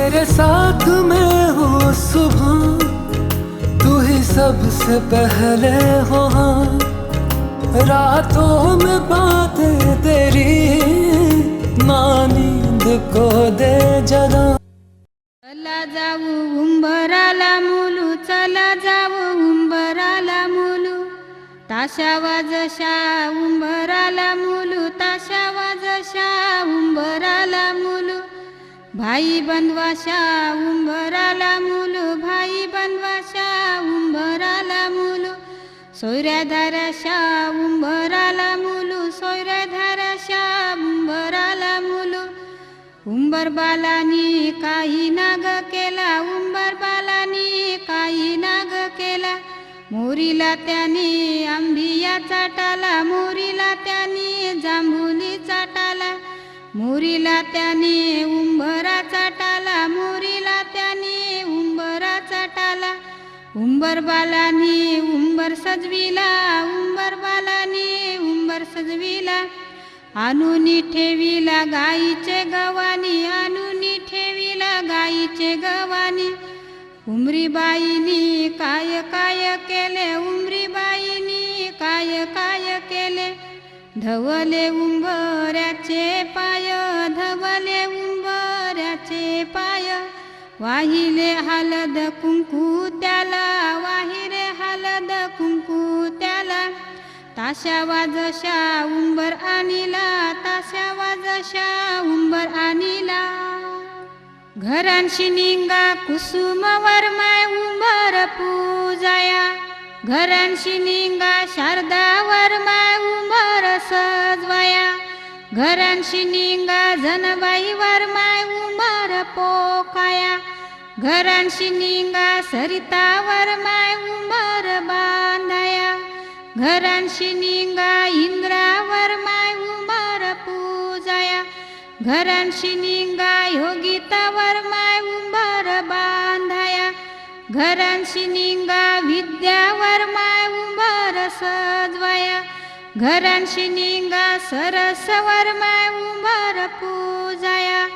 तेरे साथ मैं हूँ सुबह, तू ही सबसे पहले हो हाँ। रातों में बातें तेरी ना नींद को दे जगा। चला जाऊ उंबराला मुलू, चला जाऊ उंबराला मुलू, ताशा वाजशा उंबराला मुलू, ताशा वाजशा उंबराला मुलू, भाई बंधवाशा उंबराला मुलू, भाई बंधवाशा उंबराला मुलू, सोयऱ्या धाराशा उंबराला मुलू, सोयऱ्या धाराशा उंबराला मुलू, उंबर बालानी काही नाग केला, उंबर बालानी काही नाग केला, मोरीला त्याने आंबिया चाटाला, मोरीला त्याने जांभुली चाटाला, मोरीला त्याने उंबरा चाटाला, मोरीला त्याने उंबरा चाटाला, उंबर बालानी उंबर सजविला, उंबर बालानी उंबर सजविला, आणूनी ठेविला गाईचे गवानी, आणूनी ठेविला गाईचे गवानी, उमरीबाईनी काय काय केले, उमरीबाईनी काय काय केले, धवले उंबऱ्याचे पाय, धवले उंबऱ्याचे पाय, वाहिले हलद कुंकू त्याला, वाहिले हलद कुंकू त्याला, ताशा वाजशा उंबर आणिला, ताशा वाजशा उंबर आणिला, घरांशी निंगा कुसुम वरमाय उंबर पूजाया, घरांशी निंगा शारदा वरमाय उंबर सजवाया, घरांशी निंगा जनबाई वरमाय उंबर पोकाया, घरांशी निंगा सरिता वरमाय उंबर बांधाया, घरांशी निंगा इंद्रावर माय उंबर पूजाया, घरांशी निंगा योगितावर माय उंबर बांधाया, घरांशी निंगा विद्यावर माय उंबर सजवाया, घरांशी निंगा सरसवर माय उंबर पूजाया,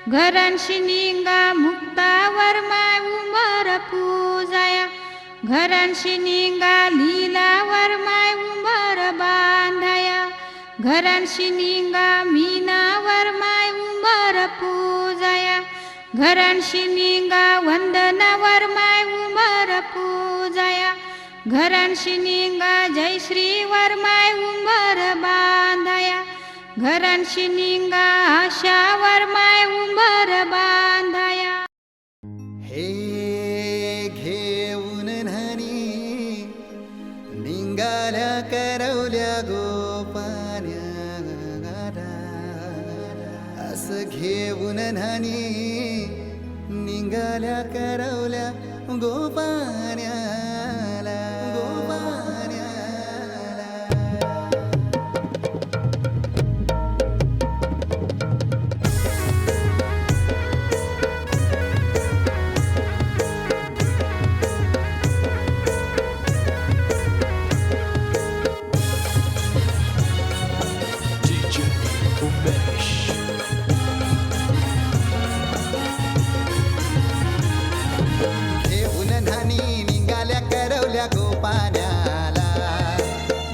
घरांशी निंगा मुक्तावर माय उंबर पूजाया, घरांशी निंगा लीलावर माय उंबर बांधाया, घरांशी निंगा मीनावर माय उंबर पूजाया, घरांशी निंगा वंदनावर माय उंबर पूजाया, घरांशी निंगा जयश्रीवर माय उंबर बांधाया, घरांशी निंगा आशावर माय उंबर बांधाया. हे घेऊन न्हाणी निंगाल्या करवल्या गोपान्या, असं घेऊन न्हाणी निंगाल्या करवल्या गोपान्याला, गोपान्याला. घेऊन न्हाणी निघाल्या करवल्या गोपान्याला,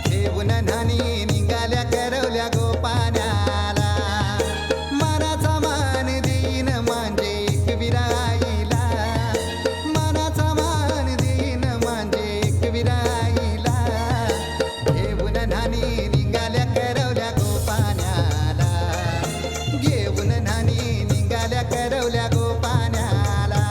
घेऊन न्हाणी निघाल्या करवल्या गोपान्याला, मनाचा मान देईन मांजे एकविराईला, मनाचा मान देईन मांजे एकविराईला, घेऊन न्हाणी निघाल्या करवल्या गोपान्याला, घेऊन न्हाणी निघाल्या करवल्या गोपान्याला.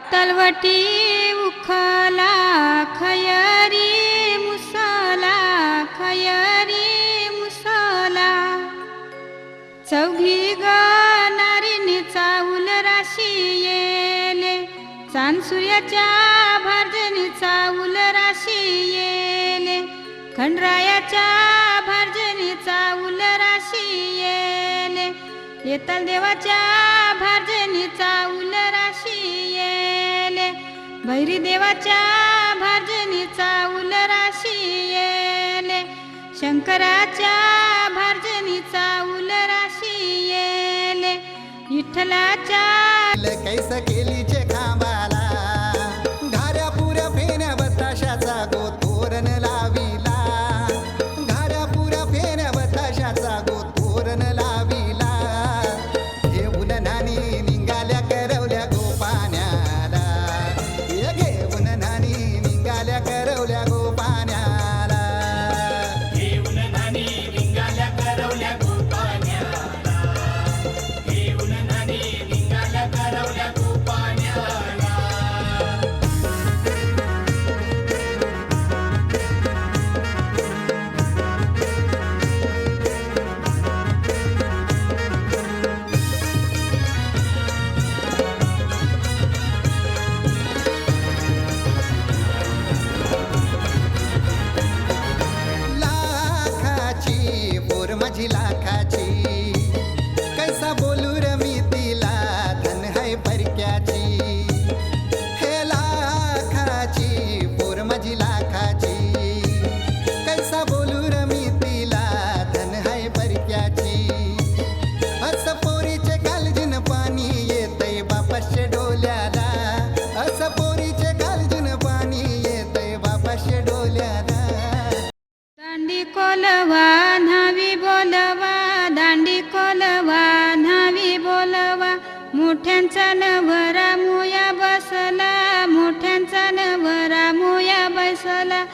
पातळवटी उखला खयरी मुसला खयरी मुसला चौघी ग नारीने चाऊल राशी येले चांद सूर्याच्या भारजनी चाऊल राशी येले खंडरायाच्या भारजनी चाऊल राशी येले येतल देवाच्या भारजनी चाऊल राशी येले भैरी देवाच्या भारजनी चाऊल राशी येले शंकराच्या भारजनी चाऊल राशी येले विठ्ठलाच्या कैस केलीचे खांबाला घाऱ्या पुऱ्या फेण्या बताशाचा गोतोरण लाविला घाऱ्या पुऱ्या फेण्या बताशाचा गोतोरण लाविला घेऊन नानी निघाल्या करवल्या गोपाण्याला घेऊन नानी निघाल्या करवल्या गोपाण्याला घेऊन नानी निघाल्या करवल्या गोपाण्याला घेऊन नानी निघाल्या करवल्या गोपाण्याला लाखाची पोर माझी लाखाची कैसा बोलू र मी तिला धन है परक्याची हे लाखाची पोर माझी लाखाची कैसा बोलू र मी तिला धन है परक्याची अस पोरीचे कालजीन पाणी येतय बापाशे डोल्याला अस पोरीचे कालजीन पाणी येतय बापाशे डोल्याला दांडी कोलवा न्हावी बोलवा दांडी कोलवा न्हावी बोलवा मोठ्यांचा नवरा मोया बसला मोठ्यांचा नवरा मोया बसला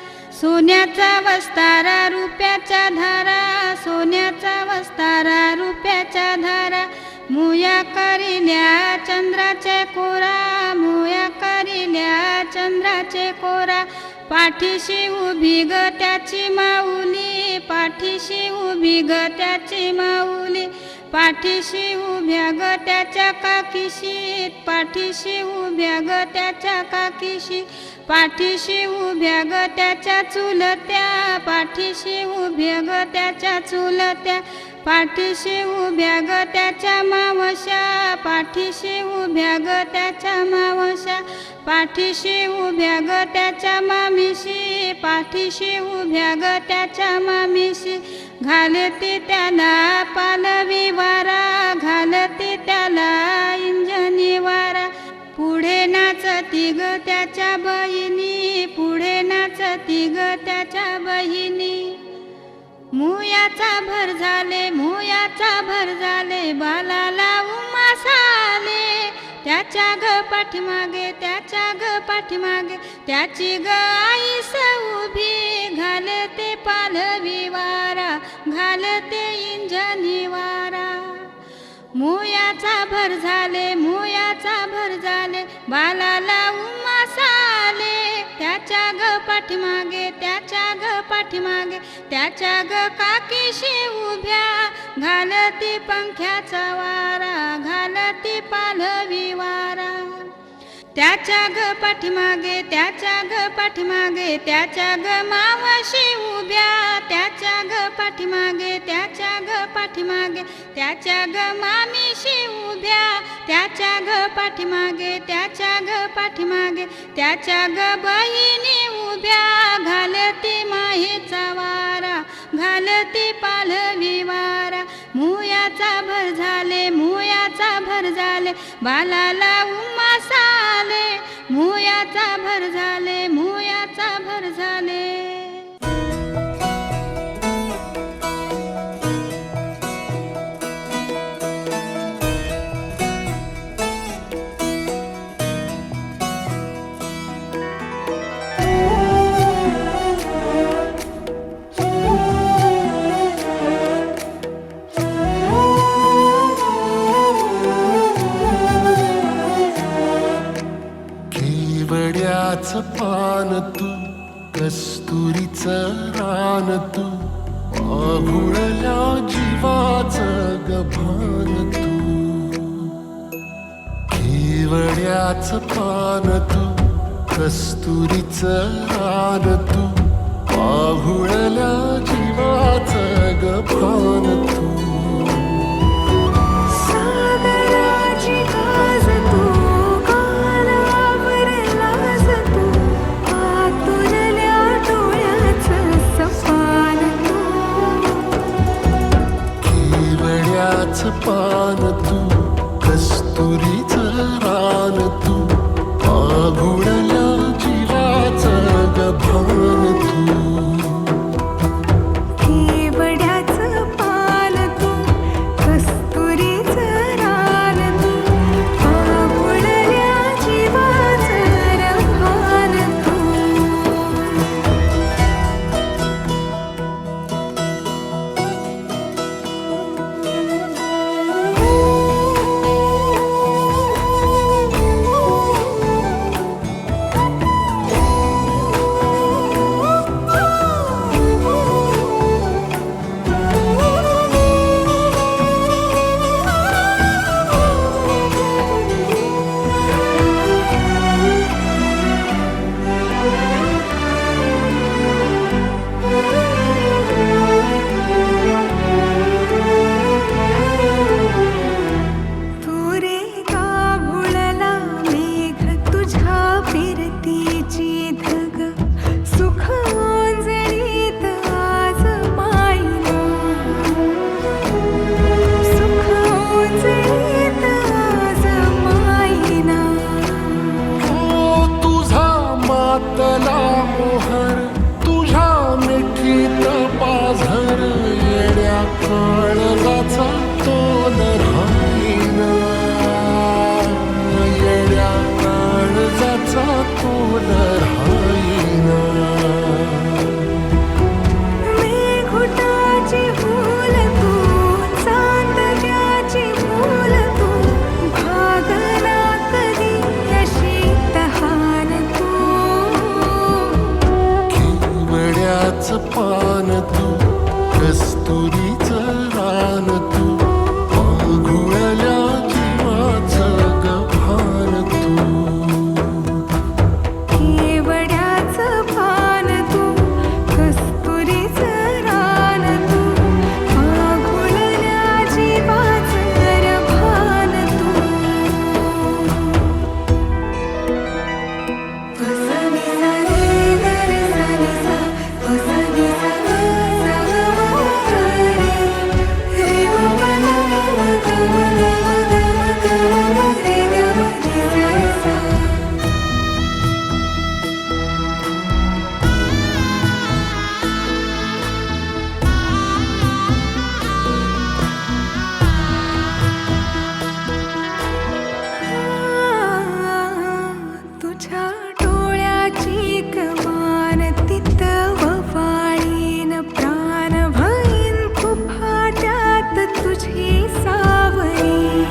सोन्याचा वस्तारा रुपयाच्या धारा सोन्याचा वस्तारा रुपयाच्या धारा मोया करिल्या चंद्राचे कोरा मोया करिल्या चंद्राचे कोरा पाठीशी उभी ग त्याची माऊली पाठीशी उभी ग त्याची माऊली पाठीशी उभ्या ग त्याच्या काकीशीत पाठीशी उभ्या ग त्याच्या काकीशी पाठीशी उभ्या ग त्याच्या चुलत्या पाठीशी उभ्या ग त्याच्या चुलत्या पाठीशी उभ्या ग त्याच्या मावश्या पाठीशी उभ्या ग त्याच्या मावश्या पाठीशी उभ्या ग त्याच्या मामीशी पाठीशी उभ्या ग त्याच्या मामीशी घालते त्याला पालवी वारा घालते त्याला इंजनी वारा पुढे नाचती ग त्याच्या बहिणी पुढे नाचती ग त्याच्या बहिणी मुयाचा भर झाले मुयाचा भर झाले बालाला उमासाले त्याच्या ग पाठीमागे त्याच्या ग पाठीमागे त्याची ग आईस उभी घालते पालवी वारा घालते इंजनी वारा मुयाचा भर झाले मुयाचा भर झाले बालाला उमासाले त्याच्या ग पाठीमागे त्याच्या ग पाठीमागे त्याच्या ग काकीशी उभ्या घालती पंख्याचा वारा घालती पालवी वारा त्याच्या ग पाठीमागे त्याच्या ग पाठीमागे त्याच्या ग मावशी उभ्या त्याच्या ग पाठीमागे त्याच्या ग पाठीमागे त्याच्या ग मामीशी उभ्या त्याच्या ग पाठीमागे त्याच्या ग पाठीमागे त्याच्या ग बहिणी उभ्या घालती माहीचा वारा घालती पालवी वारा मुयाचा भर झाले मुयाचा भर झाले बालाला उमासाले मुयाचा भर झाले मुयाचा भर झाले रान तू आभुळल्या जीवाचं गभान तू केवड्याचं पान तू कस्तुरीचं रान तू आभुळल्या जीवाचं गभान तू सागराची गाज तू कालावरलाज तू आतुरल्या डोळ्याचं सपान तू केवड्याचं पान तू कस्तुरीचं रान तू आभुळल्या जीवाचं गभान तू केवड्याचं पान तू कस्तुरीचं रान तू आभुळल्या जीवाचं रभान तू पान तू कस्तुरीचं रान तू आघुळल्या जीवाचं गभान तू केवड्याचं पान तू कस्तुरीचं रान तू आघुळल्या जीवाचं रभान तू वसनी सरे दरे सनी सा वसनी तुझ्या डोळ्याची कमान तिथं ववाळीन प्राण भईन फुफाट्यात तुझी सावली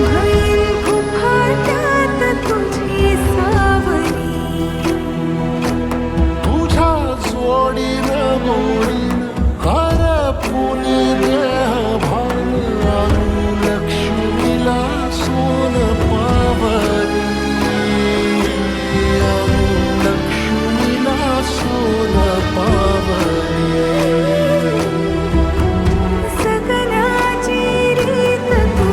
भईन फुफाट्यात तुझी सावली तुझ्या जोडीनं गोडीनं हरपुनी देह भान आणू लक्ष्मीला सोन पावली आणू लक्ष्मीला सोन पावली सगळ्याची रीत तू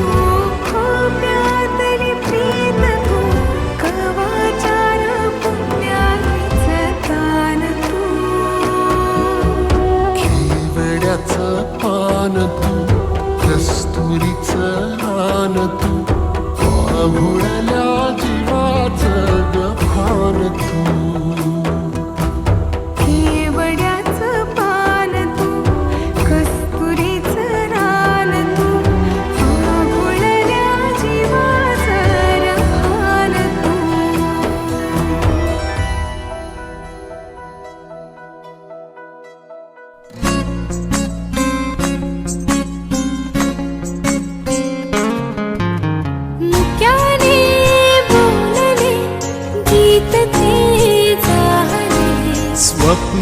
खोप्यातली प्रीत तू कवाचार पुण्याईचं तान तू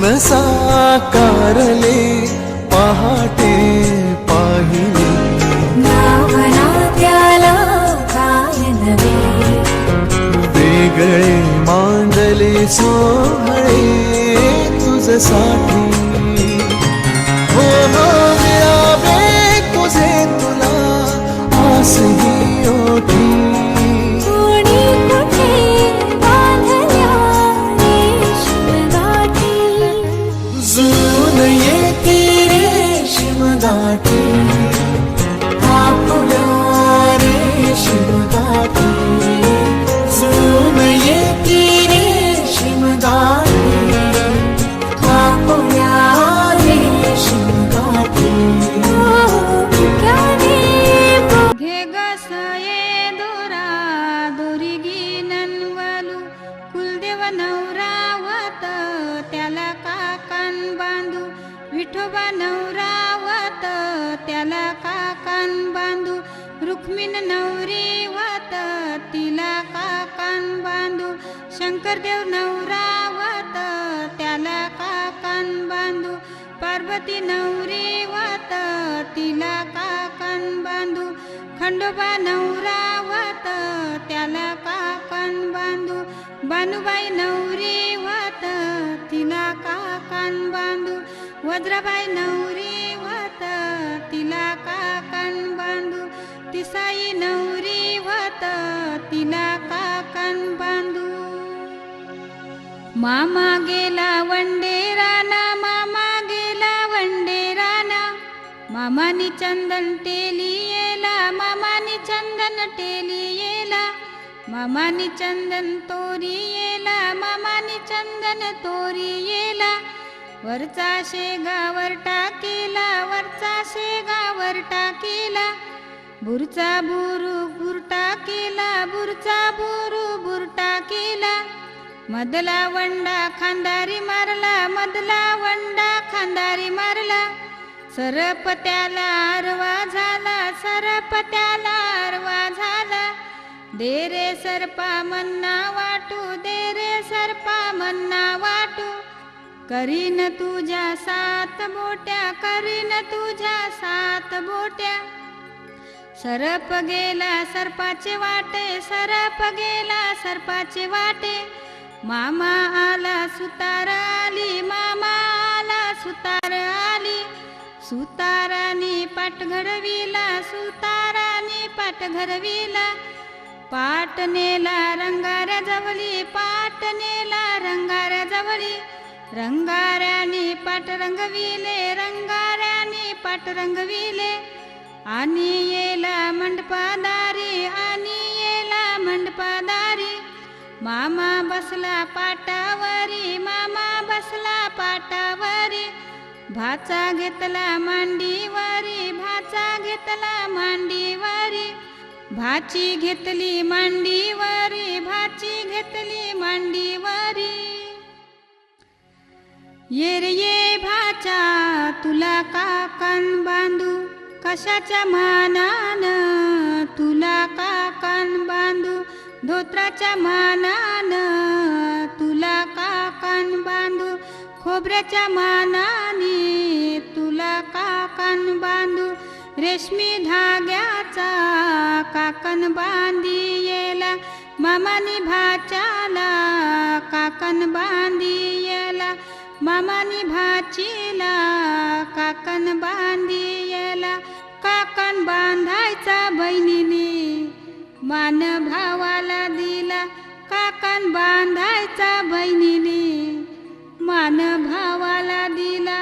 स्वप्न साकारले पहाटे पाहिली नावना त्याला काय नवे वेगळे मांडले सोहळे तुझसाठी हो मिळावे तुझे तुला आसही ओठी कोणी कुठे बांधल्या रेशीमगाठी जून येते रेशीमगाठी आपुल्या रेशीमगाठी जून येते रेशीमगाठी आपुल्या रेशीमगाठी घे गसये दोरा दोरी गिननवलू कुलदेव नवरावत त्याला काकान बांधू विठोबा नवरावत त्याला काकान बांधू रुक्मिण नवरीवत तिला काकान बांधू शंकरदेव नवरावत त्याला काकान बांधू पार्वती नवरीवत तिला काकान बांधू खंडोबा नवरावत त्याला काकान बांधू बानुबाई नवरीवत तिला काकान बांधू वज्रबाई नवरीवत तिला काकान बांधू तिसाई नवरीवत तिला काकान बांधू मामा गेला वंडेराना मामा गेला वंडेराना मामानी चंदन टेली येला मामानी चंदन टेली येला मामानी चंदन तोरी येला मामानी चंदन तोरी येला वरचा शेगावर टाकेला वरचा शेगावर टाकेला बुरचा बुरु बुर टाकेला बुरचा बुरु बुर टाकेला मधला वंडा खांदारी मारला मधला वंडा खांदारी मारला सरप त्याला आरवा झाला सरप त्याला आरवा झाला दे रे सरपा मन्ना वाटू दे रे सरपा मन्ना वाटू करीन तुझ्या सात बोट्या करीन तुझ्या सात बोट्या सरप गेला सर्पाचे वाटे सरप गेला सर्पाचे वाटे मामा आला सुतार आली मामा आला सुतार आली सुतारानी पाठ घडविला सुतारानी पाठ घडविला पाट नेला रंगाऱ्या जवळी पाट नेला रंगाऱ्या जवळी रंगाऱ्यानी पाट रंगविले रंगाऱ्यानी पाट रंगविले आणि येला मंडपादारी आणि येला मंडपादारी मामा बसला पाटावरी मामा बसला पाटावरी भाचा घेतला मांडीवरी भाचा घेतला मांडीवरी भाची घेतली मांडीवरी भाची घेतली मांडीवरी ये रे ये भाचा तुला काकान बांधू कशाच्या मानान तुला काकान बांधू धोत्राच्या मानान तुला काकान बांधू खोबऱ्याच्या मानाने तुला काकान बांधू रेशमी धाग्याचा काकन बांधी येला मामानी भाच्याला काकन बांधी येला मामानी भाचीला काकन बांधी येला काकन बांधायचा बहिणीने मान भावाला दिला काकन बांधायचा बहिणीने मान भावाला दिला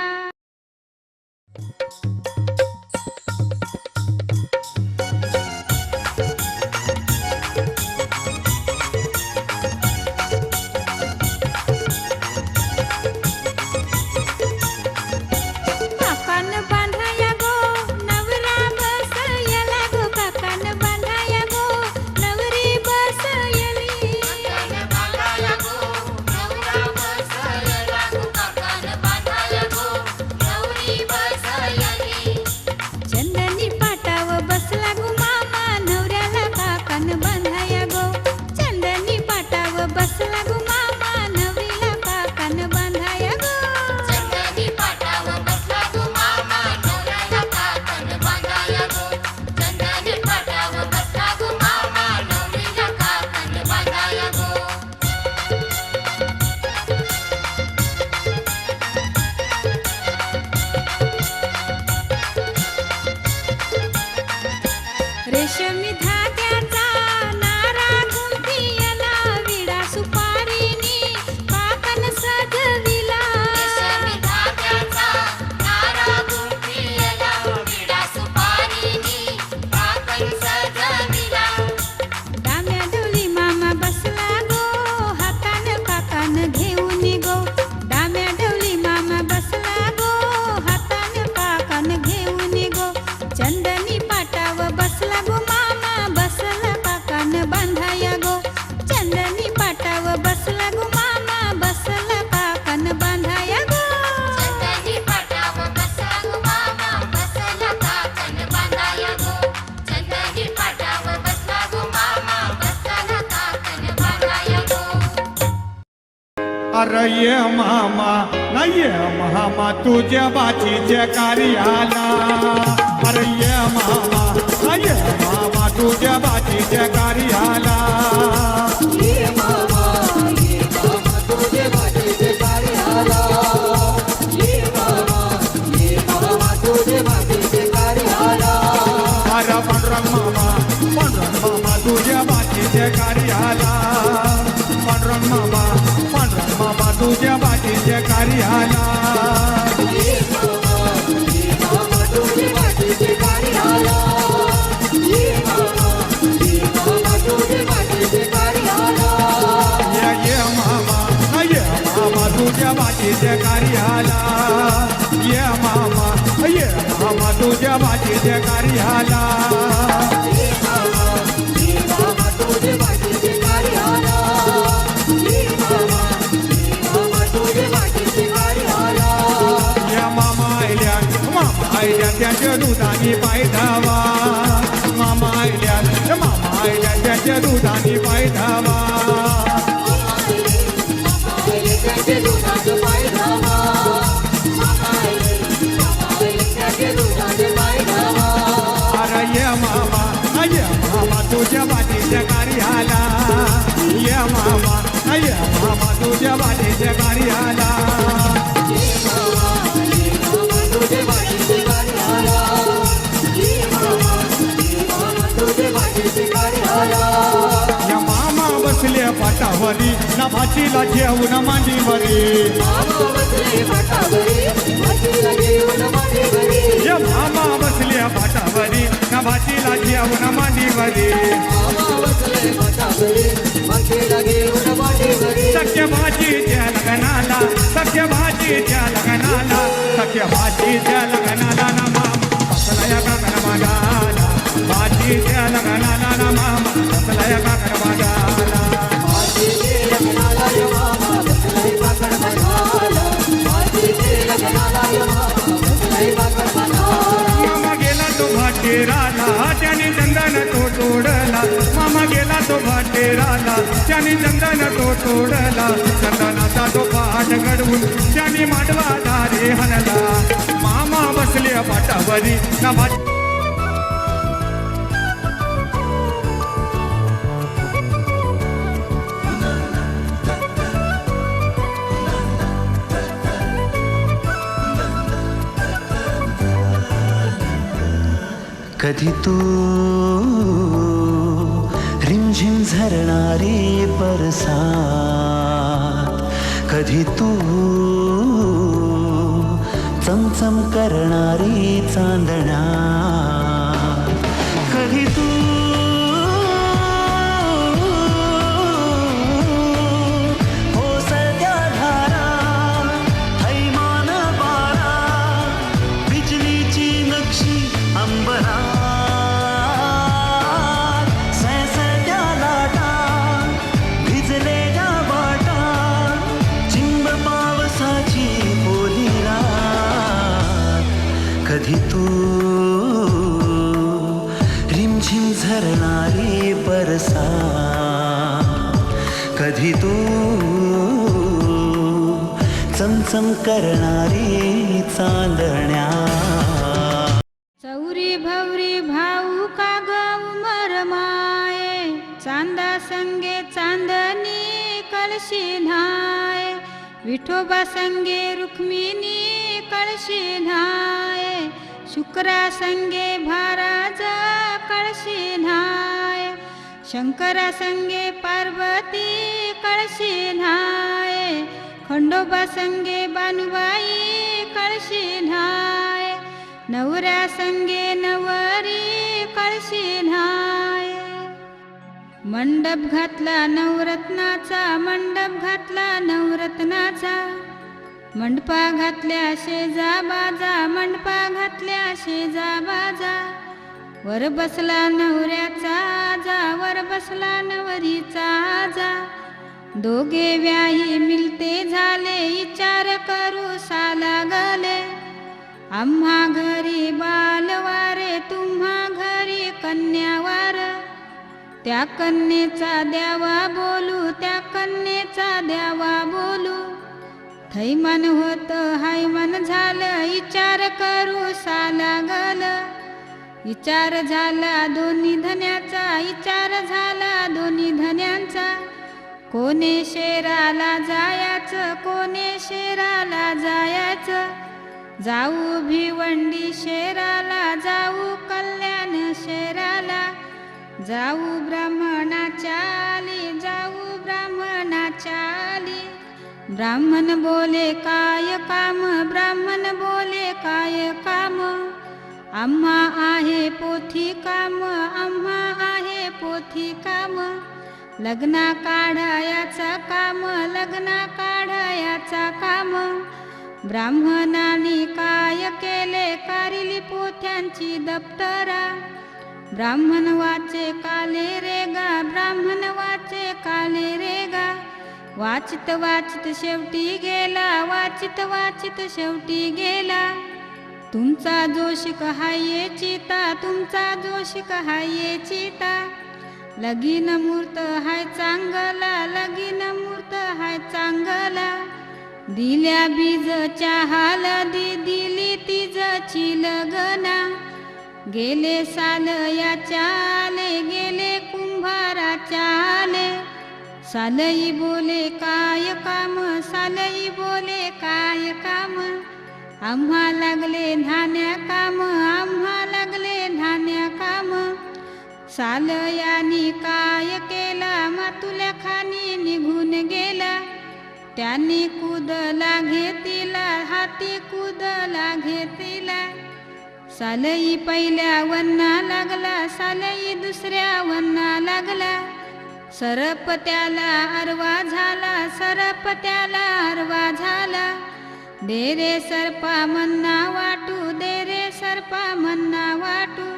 काकन बांधाया गो नवरा बसयला गो काकन बांधाया गो नवरी बसयली काकान बांधाया गो नवरा बसयला गो काकान बांधाया अरे ये मामा नाही ये मामा तुझ्या बाचीच्या कार्याला अरे ये मामा नाही ये मामा तुझ्या बाचीच्या कार्याला अरे पांडुरंग मामा तुझ्या बाचीच्या कार्याला पांडुरंग मामा तुझ्या बाचीच्या कार्याला ये मामा तुझ्या बाचीच्या कार्याला ये मामा तुझ्या बाचीच्या कार्याला या मामा आयल्या त्याच्या दुधाने पाय धावा मामा आयल्या त्याच्या दुधाने पाय धावा अरे ये मामा तुझ्या बाजीच्या कार्याला ये मामा तुझ्या बाजीच्या कार्याला या मामा बसले पाटावरी ना भाचीला घेऊन मांडीवरी या मामा बसले पाटावरी ना भाचीला घेऊन मांडीवरी सख्य भाजीच्या लग्नाला सख्य भाजीच्या लग्नाला सख्य भाजीच्या लग्नाला ना मामा बसला काकर मागाला भाजीच्या लग्नाला ना मामा बसला काकर मागाला मामा गेला तो भाटेराला त्याने चंदन तो तोडला मामा गेला तो भाटेराला त्याने चंदन तो तोडला चंदनाचा तो पाठ घडवून त्याने मांडवा दारे हनला मामा बसले पाटावरी ना भाट कधी तू रिमझिम झरणारी बरसात कधी तू चमचम करणारी चांदण्या कधी तू ओसळत्या धारा थैमान बारा बिजलीची नक्षी अंबरा सळसळत्या लाटा भिजलेल्या वाटा चिंब पावसाची बोली रात कधी तू रिमझिम झरणारी बरसात कधी तू चमचम करणारी चांदण्या चौरी भवरी भाऊ का गमर माये चांदा संगे चांदनी कळशी न्हाय विठोबा संगे रुक्मिणी कळशी न्हाय शुक्रा संगे भाराज कळशी न्हाय शंकरा संगे पार्वती कळशी न्हाय खंडोबा संगे बानुबाई कळशी न्हाय नवऱ्या संगे नवरी कळशी न्हाय मंडप घातला नवरत्नाचा मंडप घातला नवरत्नाचा मंडपा घातल्या शेजा बाजा मंडपा घातल्या शेजा बाजा वर बसला नवऱ्याचा आजा वर बसला नवरीचा आजा दोघे व्याही मिलते झाले विचार करू साला गले आम्हा घरी बालवारे तुम्हा घरी कन्यावार त्या कन्येचा द्यावा बोलू त्या कन्येचा द्यावा बोलू थैमान होत हायमान झालं विचार करू लागल विचार झाला दोन्ही धन्याचा विचार झाला दोन्ही धन्यांचा कोणे शेराला जायचं कोणे शेराला जायचं जाऊ भिवंडी शेराला जाऊ कल्याण शेराला जाऊ ब्राह्मणाच्या आली जाऊ ब्राह्मणाच्या आली ब्राह्मण बोले काय काम ब्राह्मण बोले काय काम आम्हा आहे पोथी काम आम्हा आहे पोथी काम लग्ना काढायाचा काम लग्ना काढायाचा काम ब्राह्मणांनी काय केले कारिली पोथ्यांची दप्तरा ब्राह्मण वाचे काले रे गा ब्राह्मण वाचे काले रे गा वाचित वाचित शेवटी गेला वाचित वाचित शेवटी गेला तुमचा जोशिक हाये चिता तुमचा जोशिक हाये चिता लगीन मूर्त हाय चांगला लगीन मूर्त हाय चांगला दिल्या बीजच्या हळदी दिली तिजची लगना गेले साल याच्या आले गेले कुंभाराच्या आले सालई बोले काय काम सालई बोले काय काम आम्हा लागले धान्या काम आम्हा लागले धान्या काम सालयानी काय केला मातुल्या खानी निघून गेला त्यांनी कुदला घेतीला हाती कुदला घेतीला सालई पहिल्या वन्ना लागला सालई दुसऱ्या वन्ना लागला सरप त्याला अरवा झाला सरप त्याला अरवा झाला दे रे सरपा मन्ना वाटू दे रे सरपा मन्ना वाटू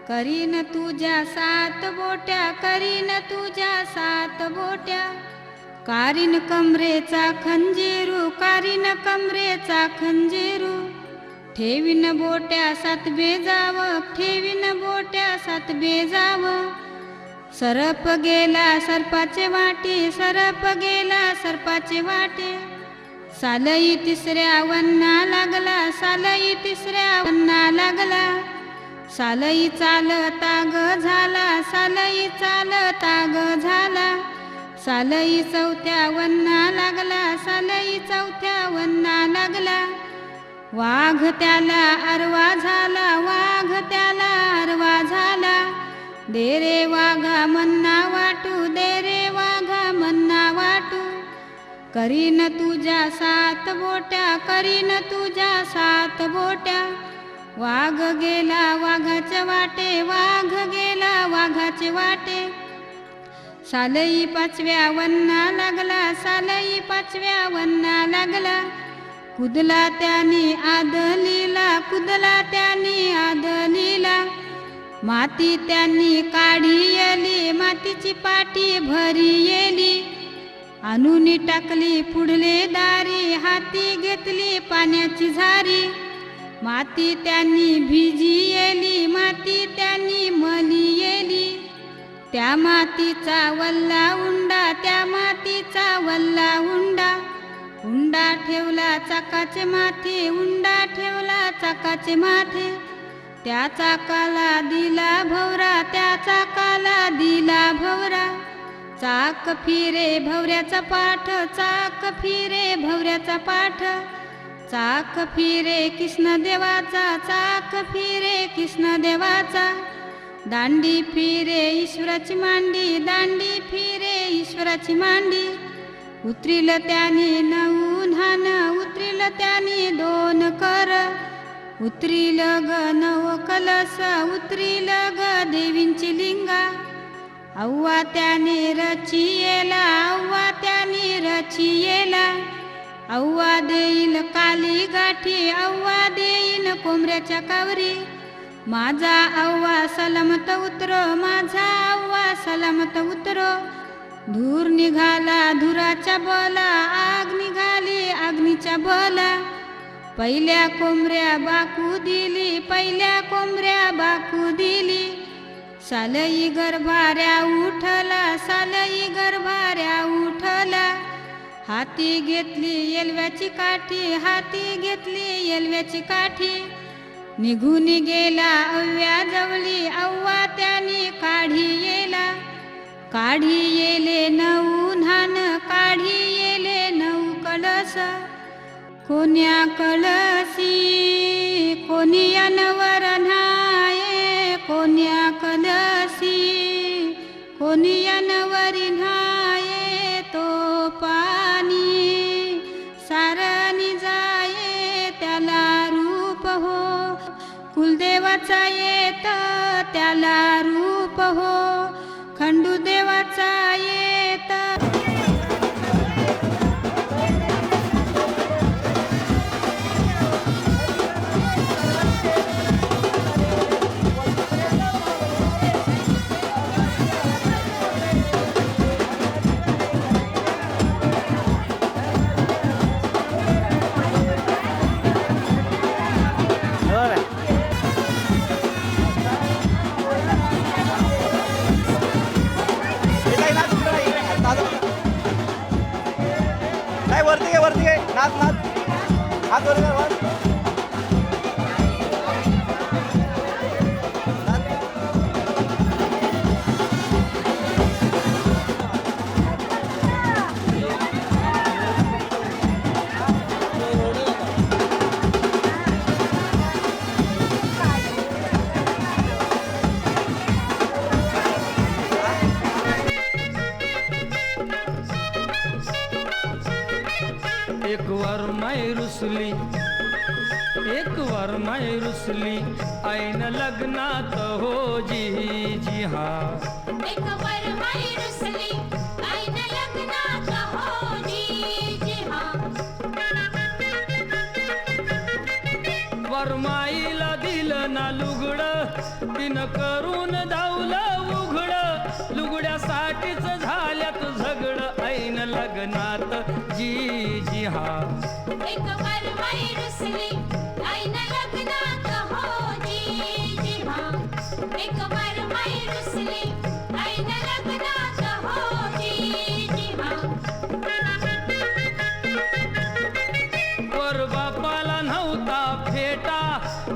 करीन तुझ्या 7 बोट्या करीन तुझ्या 7 बोट्या कारीन कमरेचा खंजीरू कारीन कमरेचा खंजीरू ठेवीन बोट्या 7 बेजाव ठेवीन बोट्या 7 बेजाव सरप गेला सरपाचे वाटे सरप गेला सरपाचे वाटे सालई तिसऱ्या वन्ना लागला सालई तिसऱ्या वन्ना लागला सालई चालता ग झाला सालई चालता ग झाला सालई चौथ्या वन्ना लागला सालई चौथ्या वन्ना लागला वाघ त्याला अरवा झाला वाघ त्याला अरवा झाला दे रे वाघा मन्ना वाटू दे रे वाघा मन्ना वाटू करीन तुझ्या 7 बोट्या करीन तुझ्या 7 बोट्या वाघ गेला वाघाच्या वाटे वाघ गेला वाघाचे वाटे सालई 5व्या वन्ना लागला सालई 5व्या वन्ना लागला कुदला त्यानी आदलीला कुदला त्यानी आदलीला माती त्यांनी काढी येली मातीची पाटी भरी येली आणून टाकली पुढले दारी हाती घेतली पाण्याची झारी माती त्यांनी भिजी येली माती त्यांनी मली येली त्या मातीचा वल्ला उंडा त्या मातीचा वल्ला उंडा उंडा ठेवला चाकाचे माथे उंडा ठेवला चाकाचे माथे त्या चाकाला दिला भवरा त्या चाकाला दिला भवरा चाक फिरे भवऱ्याचा पाठ चाक फिरे भवऱ्याचा पाठ चाक फिरे कृष्ण देवाचा चाक फिरे कृष्ण देवाचा दांडी फिरे ईश्वराची मांडी दांडी फिरे ईश्वराची मांडी उतरिल त्याने 9 धान उतरिल त्याने 2 कर उतरिल ग 9 कलस उतरिल ग देवींची लिंगा अव्वा त्याने रचियेला अव्वा त्याने रचियेला अव्वा देईल काली गाठी अव्वा देईन कोंबऱ्याच्या कावरी माझा अव्वा सलामत उतरो माझा अव्वा सलामत उतरो धूर निघाला धुराच्या बोला आग निघाली अग्नीच्या बोला पहिल्या कोंबऱ्या बाकू दिली पहिल्या कोंबऱ्या बाकू दिली सालई गर्भाऱ्या उठला सालई गर्भाऱ्या उठला हाती घेतली येलव्याची काठी, हाती घेतली येलव्याची काठी. निघून गेला अव्या जवळी, अव्वा त्याने काढी येला. काढी येले नऊ न्हान, काढी येले नऊ कळस. कोण्या कळसी कोणी अनवर न्हाये, कोण्या कळसी कोणी अनवरी न्हाये. तो पाणी सारणी जाये त्याला रूप हो, कुलदेवाचा येत त्याला रूप हो, खंडूदेवाचा येत. वरती घे नाच नाच हात वर कर वर. एक वर माय रुसली, एक वर माय रुसली, ऐन लग्नात हो जी जी हा. एक वर माई रुसली, ऐन लग्नात हो जी जी हा. वरमाईला दिलं ना लुगड, तिनं करून धावलं उघड. लुगड्यासाठीच झाल्यात झगड, ऐन लग्नात जी जी हा. एक वर माई रुसली, ऐन लग्नात हो जी जी हा. एक वर माई रुसली, ऐन लग्नात हो जी जी हा. वर बापाला नव्हता फेटा,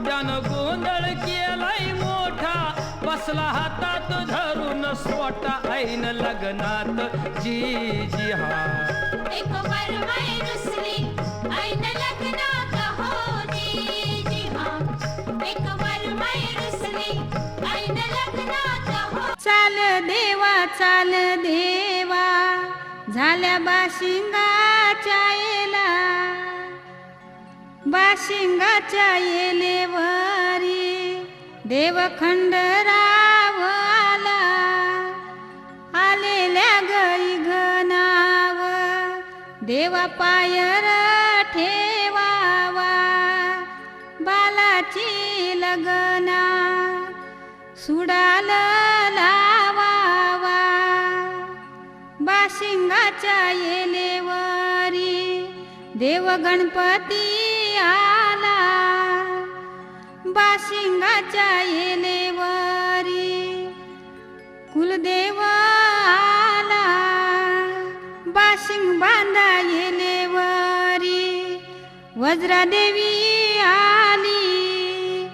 त्यानं गोंधळ केलाय मोठा. बसला हातात धरून सोटा, ऐन लग्नात जी जी हा. एक वर माई रुसली, ऐन लग्नात हो जी जी हा. एक वर माई रुसली, ऐन लग्नात हो. चाल देवा चाल देवा, झाल्या बाशिंगाच्या येला. बाशिंगाच्या येलेवरी देव खंडराव आला. आलेल्या गई घनाव देवा पायर ठेवावा. बालाची लगना सुडाल लावावा. बाशिंगाच्या येलेवरी देव गणपती आला. बाशिंगाच्या येलेवरी कुलदेव आला. बाशिंग बांधा येलेवरी वज्रादेवी आली.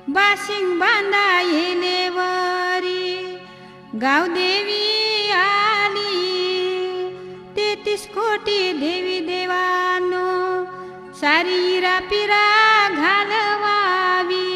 बाशिंग बांधा येलेवरी गावदेवी आली. 33 कोटी देवी देवानो, सारी इरा पिरा घालवावी.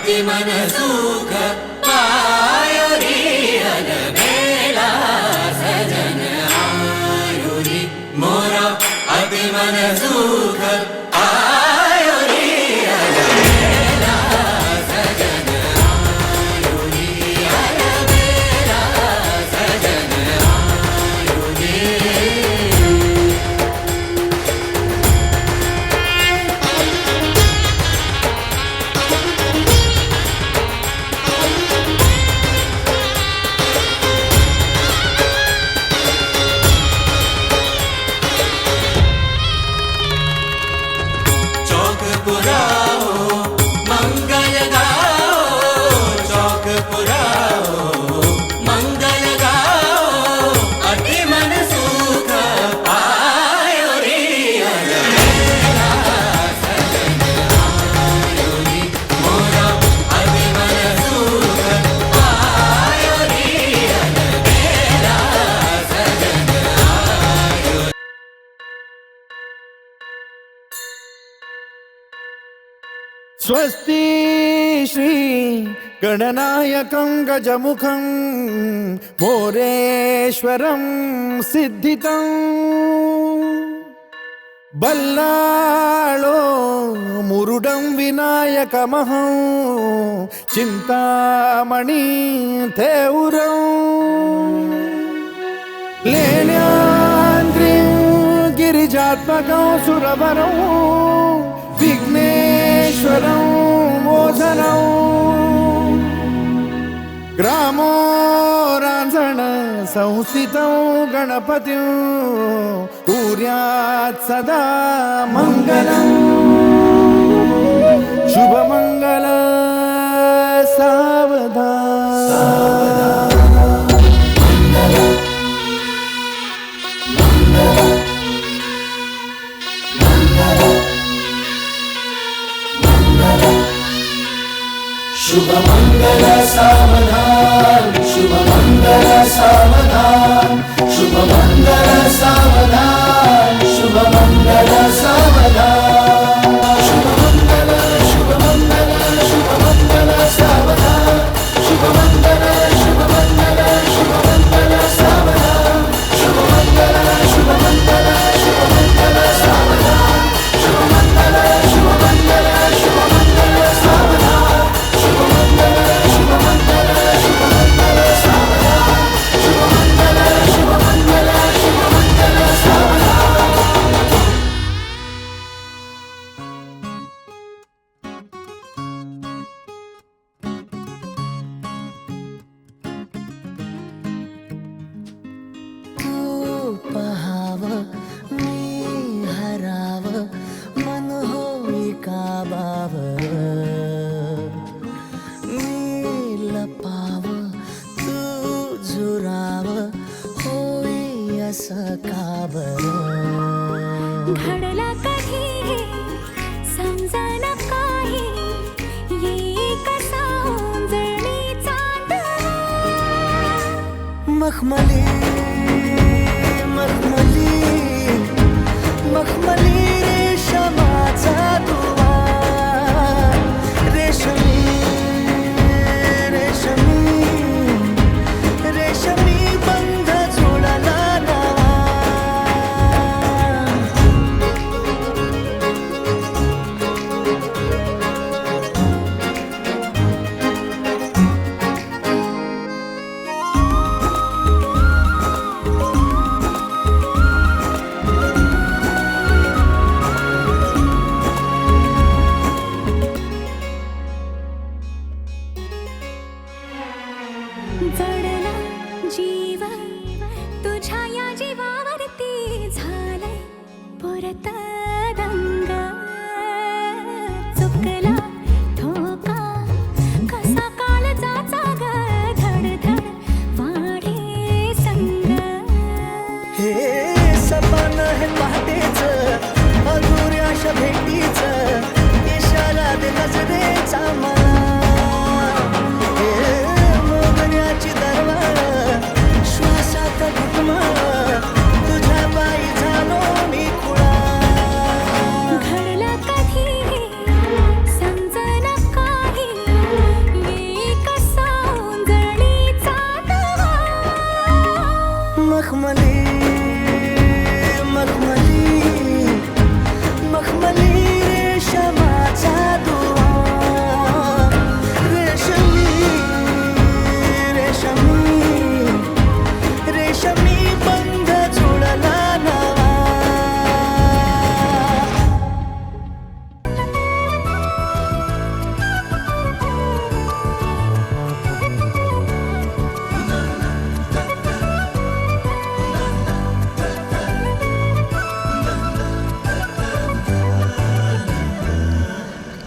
अति मन सुख पायो रे अलबेला सजन आयो रे मोरा अति मन सुख पायो रे अलबेला सजन आयो रे अलबेला सजन आयो रे चौक पुराओ मंगल गाओ चौक पुराओ मंगल गाओ अति मन सुख पायो रे अलबेला सजन आयो रे मोरा अति मन सुख पायो रे अलबेला सजन आयो स्वस्ति श्री गणनायकं गजमुखं मोरेश्वरं सिद्धितं बल्लाळो मुरुडं विनायकमहं चिन्तामणि थेउरं लेण्याद्रिं गिरिजात्मकं सुरवरं विघ्नेश्वरं मोचनं ग्रामो रांझण संस्थितं गणपतिं कुर्यात् सदा मङ्गलम् शुभमङ्गल सावधान शुभ मंगल सावधान शुभ मंगल सावधान शुभ मंगल सावधान शुभ मंगल सावधान शुभ मंगल शुभ मंगल शुभ मंगल सावधान शुभ मंगल शुभ मंगल शुभ मंगल सावधान शुभ मंगल शुभ मंगल शुभ मंगल सावधान शुभ मंगल शुभ मंगल शुभ मंगल सावधान शुभ मंगल शुभ मंगल शुभ मंगल सावधान शुभ मंगल शुभ मंगल शुभ मंगल सावधान तू पहाव मी हराव मन होई काबाव मी लपाव तू झुराव होई असं का बरं घडला कधी समजना काही ये कसा उंजळी चांदणा मखमली मखमली मखमली रेशमाचा दुवा रेशमी रेशमी रेशमी बंध जुळला नवा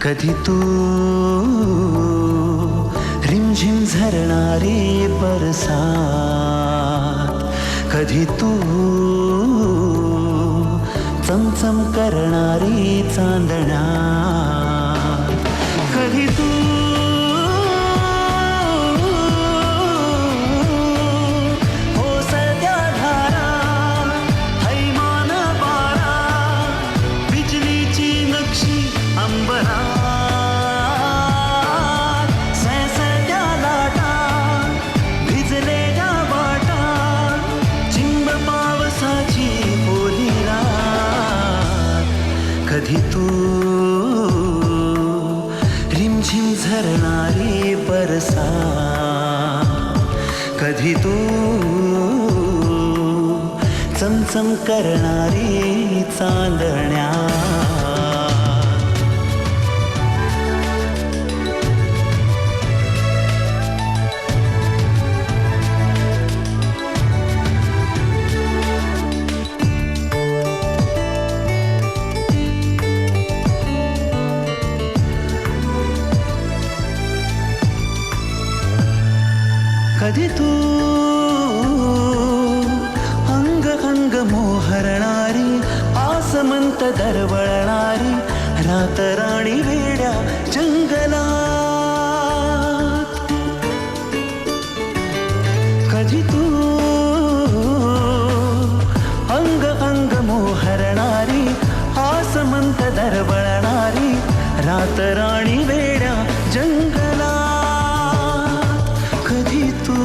कधी तू रिमझिम झरणारी बरसात, कधी तू चमचम करणारी चांदण्या, कधी तू ओसळत्या धारा, हैमान बारा, बिजलीची नक्षी अंबरात, सळसळत्या लाटा, भिजलेल्या वाटा, चिंब पावसाची ओली रात, कधी तू रिमझिम झरणारी बरसात, कधी तू चमचम करणारी चांदण्या. कधी तू अंग अंग मोहरणारी, आसमंत दरवळणारी, रातराणी वेड्या जंगलात, कधी तू अंग अंग मोहरणारी, आसमंत दरवळणारी, रातराणी वेड्या जंगलात, कधी तू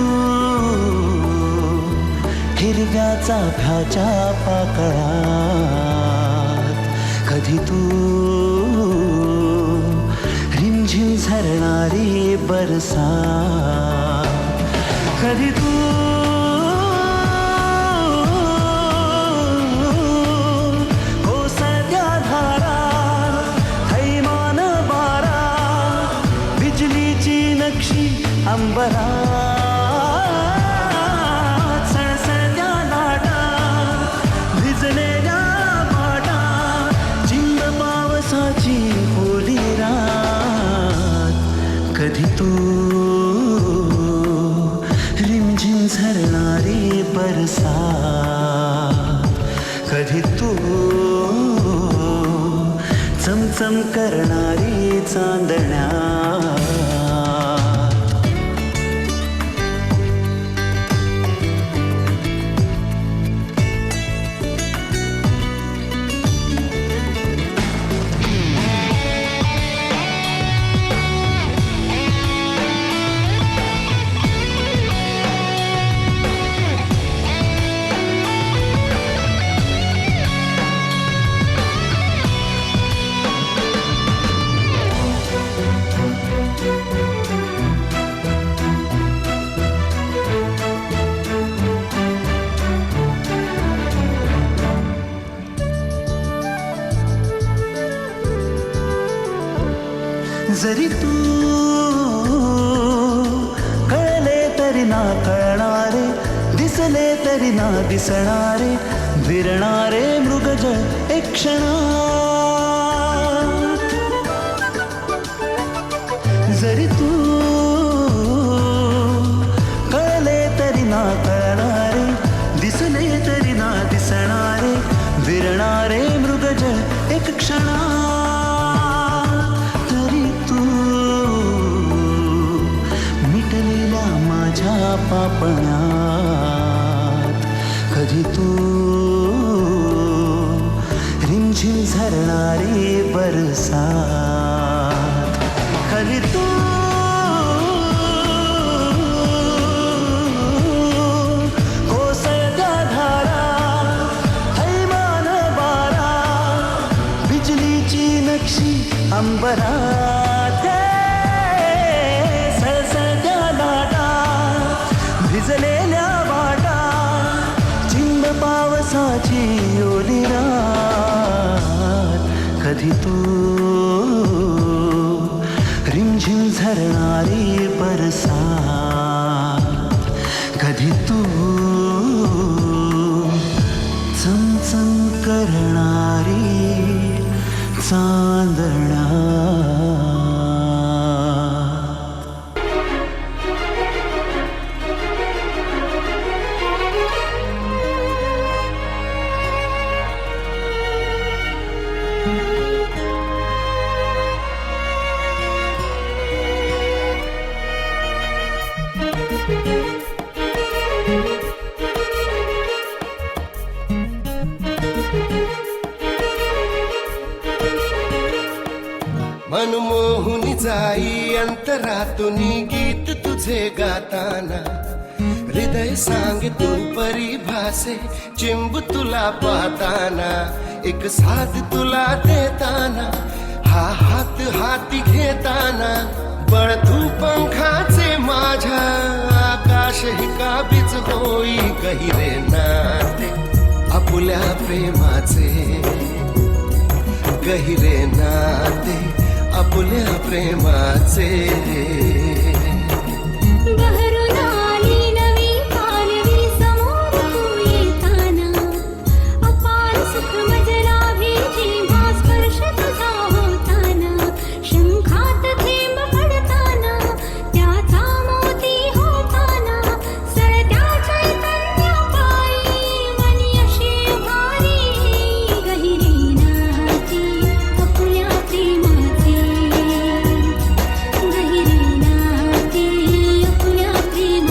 हिरव्या चाफ्याच्या पाकळात, कधी तू रिमझिम झरणारी बरसात, कधी तू ओसळत्या धारा, हैमान बारा, बिजलीची नक्षी अंबरात, सळसळत्या लाटा, भिजलेल्या वाटा, चिंब पावसाची ओली रात, कधी तू रिमझिम झरणारी बरसात, कधी तू चमचम करणारी चांदण्या. जरी तू कळले तरी ना कळणारे, दिसले तरी ना दिसणारे, विरणारे मृगजळ एक क्षणात, जरी तू कळले तरी ना कळणारे, दिसले तरी ना दिसणारे, विरणारे मृगजळ एक क्षणात, तरी तू मिटलेल्या माझ्या पापण्यात, कधी तू रिमझिम झरणारी बरसात, कधी तू कोसळत्या धारा, हैमान बारा, बिजलीची नक्षी अंबरात, सळसळत्या लाटा, भिजलेल्या वाटा, चिंब पावसाची ओली रात, कधी तू रिमझिम झरणारी बरसात, कधी तू चमचम करणारी चांदण्या. मनमोहून जाई अंतरातून गीत तुझे गाताना हृदय सांग तू परिभाषे चिंब तुला पाहताना एक साथ तुला देताना हा हात हाती घेताना बळ तू पंखाचे माझ्या आकाश ही काबीज होई गहिरे नाते आपुल्या प्रेमाचे गहिरे नाते आपुल्या प्रेमाचे बहरून आली नवी पालवी समोर तू येताना अपार सुख मजला भेटी भास्पर्श तुझा होताना शंखात थेंब पडताना त्याचा मोती होताना सळत्या चैतन्य पायी मनी अशी भारी गहिरे नाती आपुल्या प्रेमाचे गहिरे नाती आपुल्या प्रेमाचे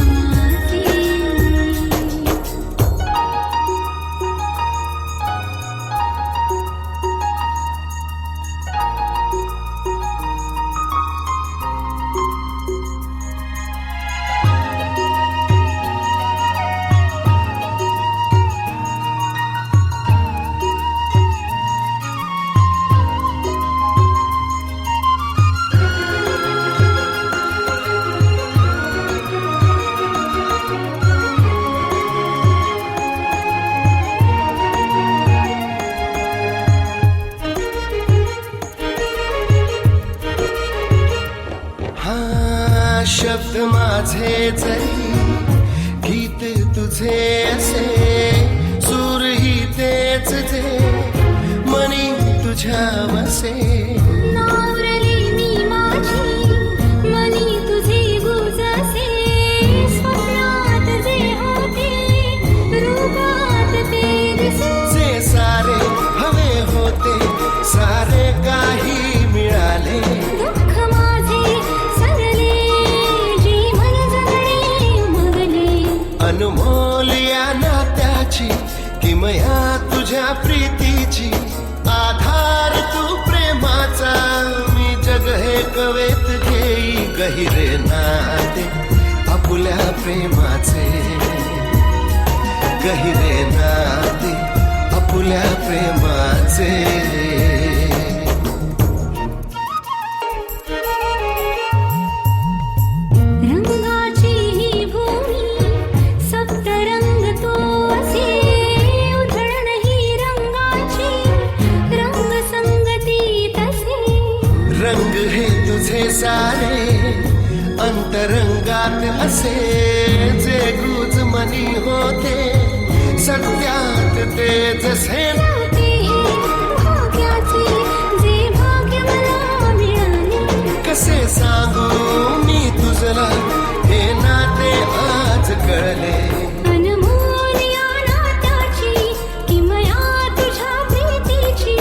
हा शब्द माझे जरी गीत तुझे असे सूरही तेच जे मनी तुझ्या वसे नावरली मी माझी मनी तुझे गुजसे स्वप्नात जे होते रूपात ते दिसे जे सारे हवे होते सारे काही मिळाले दुःख माझे सरले जीवन जगणे उमगले अनमोल या नात्याची किमया तुझ्या प्रीतीची आधार तू प्रेमाचा मी जग हे कवेत घेई गहिरे नाते आपुल्या प्रेमाचे गहिरे नाते आपुल्या प्रेमाचे रंगाची ही भूमी सप्तरंग तो असे उधळण ही रंगाची रंग संगती तसे रंग हे तुझे सारे अंतरंगात असे जे गुज मनी होते सत्यात ते जसे ते भाग्याचे जे भाग्य मला मिळाले कसे सांगू मी तुझला हे नाते आज कळले अनमोल या नात्याची किमया तुझ्या प्रीतीची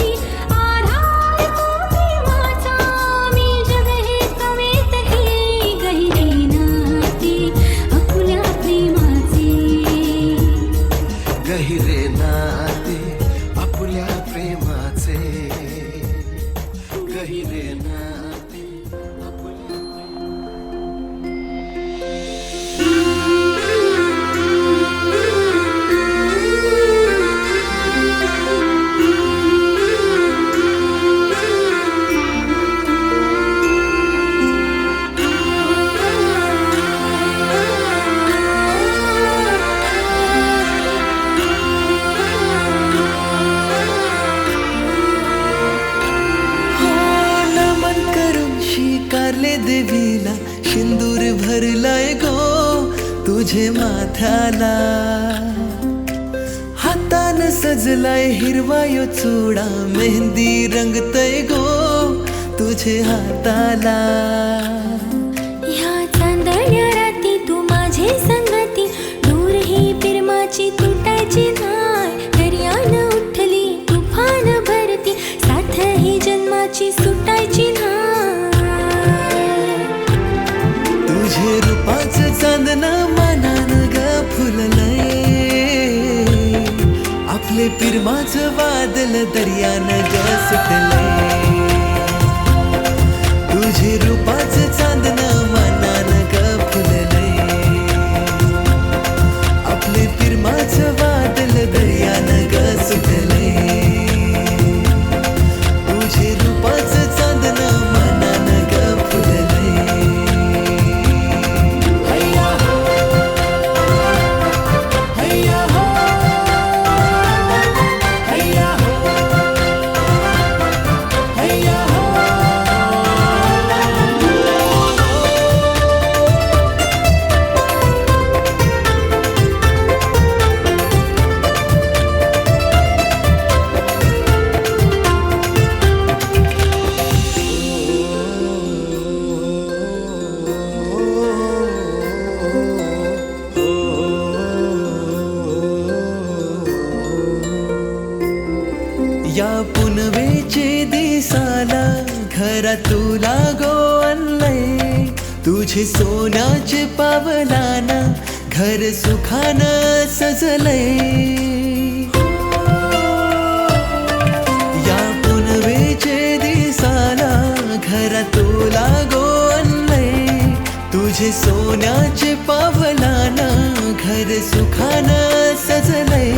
आधार तो प्रेमाचा मी जग हे कवेत हे गहिरे नाते आपुल्या प्रेमाचे गहिरे नाते आपुल्या प्रेमाचे गहिरे नाते आपुल्या नमन करून शिकारले देवीला सिंदूर भरलाय गो तुझे माथ्याला हातान सजलाय हिरवायो चुडा मेहंदी रंगतय गो तुझे हाताला ह्या चांदण्या राती तू माझे संगती दूर ही प्रेमाची तुटायची नाय दर्यान उठली तुफान भरती साथ ही जन्माची सुटायची नाय तुझे रूपाचं चांदण मनान ग फुललंय आपले प्रेमाचं वादल दर्यान ग सुटलंय घरा तुला गो आणलंय तुझे सोन्याचे पावलाना घर सुखानं सजलंय या पुनवेचे दिसाला घरा तुला गो आणलंय तुझे सोन्याचे पावलाना घर सुखानं सजलंय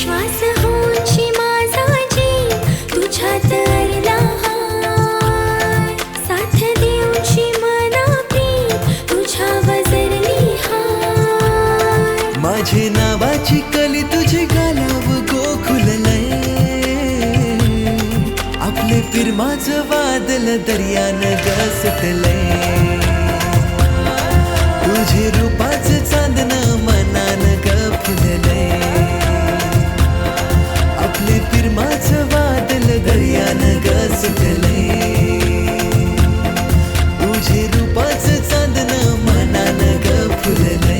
श्वास होऊनशी माझा जीव तुझ्यात अरला हाय साथ देऊनशी मना प्रीत तुझ्या वजरली हाय माझे नावाची कली तुझे गालाव गोकुललय आपले फिरमाचं वादल दर्यानं गसटलय तुझे रूपाचं चांदणं मनानं ग फुललय आपले फिरमाचं वादल दर्यानं गसटलय तुझे रूपाचं चांदणं मनानं ग फुललय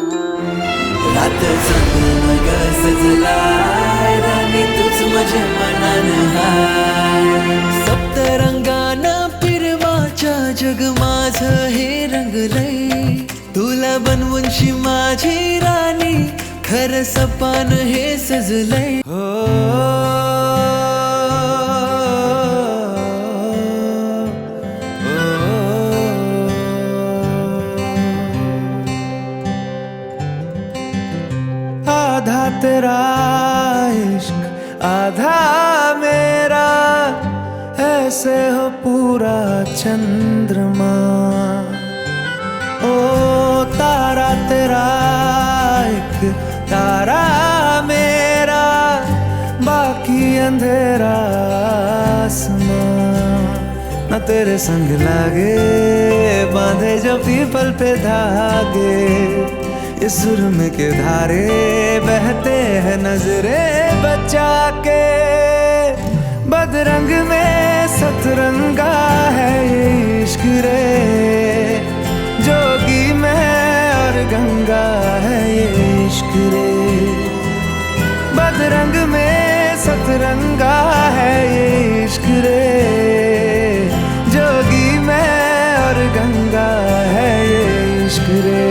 रात चांदणं ग सजलाय राणी तूच माझ्या मनानं हाय सप्तरंगानं फिरवाच्या जग माझं हे रंगलय तुला बनवूनशी माझी राणी खरं सपान हे सजलय आधा तेरा इश्क आधा मेरा ऐसे हो पूरा चंद्रमा ओ तारा तेरा एक तारा मेरा बाकी अंधेरा आसमां न तेरे संग लागे बांधे जो पीपल पे धागे इस सुरम के धारे बहते हैं नजरे बचा के बदरंग में सतरंगा है ये इश्क रे जोगी में और गंगा है ये इश्क रे बदरंग में सतरंगा है ये इश्क रे जोगी में और गंगा है ये इश्क रे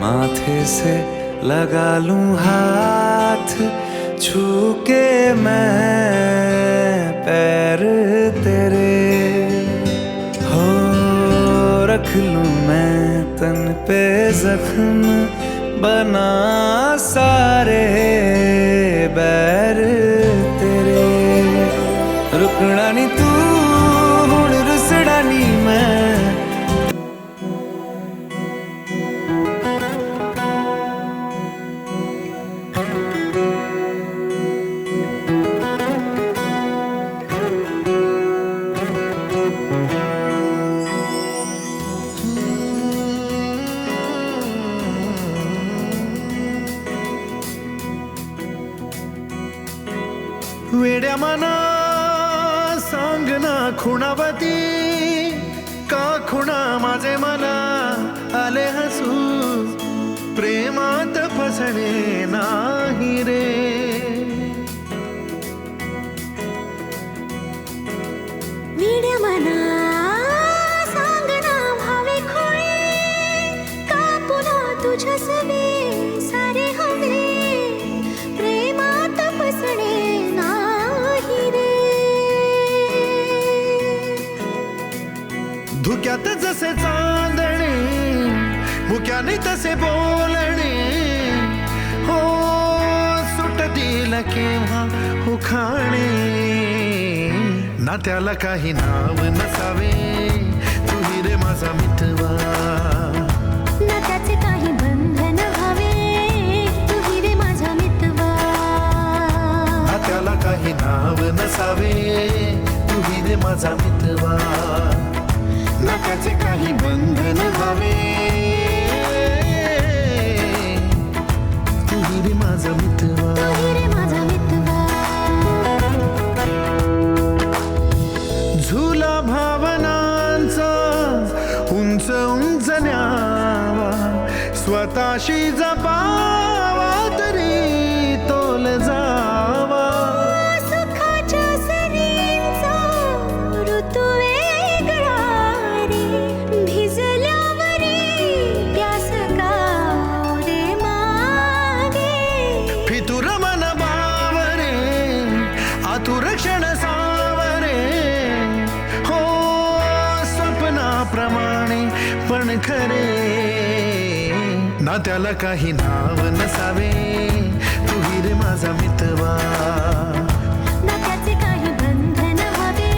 माथे से लगा लूं हाथ छू के मैं पैर तेरे हो रख लूं मैं तन पे जख्म बना सारे बैर तेरे रुकना नी तू हुण रुसड़ा नी मैं वेड्या मना सांगना खुणावती का खुणा माझे मला आले हसू प्रेमात फसणे नाही रे वेड्या मना सांगना भावे खोळे का पुन्हा तुझ्या सवे सारे हवे प्रेमात फसणे नाही रे धुक्यात जसे चांदणे मुक्याने तसे बोलणे हो सुटतील केव्हा उखाणे ना त्याला काही नाव नसावे तू रे माझा मितवा ना त्याचे काही बंधन व्हावे तू रे माझा मितवा ना त्याला काही नाव नसावे तू रे माझा मितवा ना त्याचे काही बंधन व्हावे तू रे माझा मितवा रे माझा मितवा झुला भावनांचा उंच उंच न्यावा स्वतःशी जपावा तरी तोल जावा सुखाच्या सरींचा ऋतू वेगळा रे भिजल्यावरी प्यास का रे मागे फितुर मन बावरे आतुर क्षण सावरे हो स्वप्नाप्रमाणे पण खरे ना त्याला काही नाव नसावे तू रे माझा मितवा ना त्याचे काही बंधन व्हावे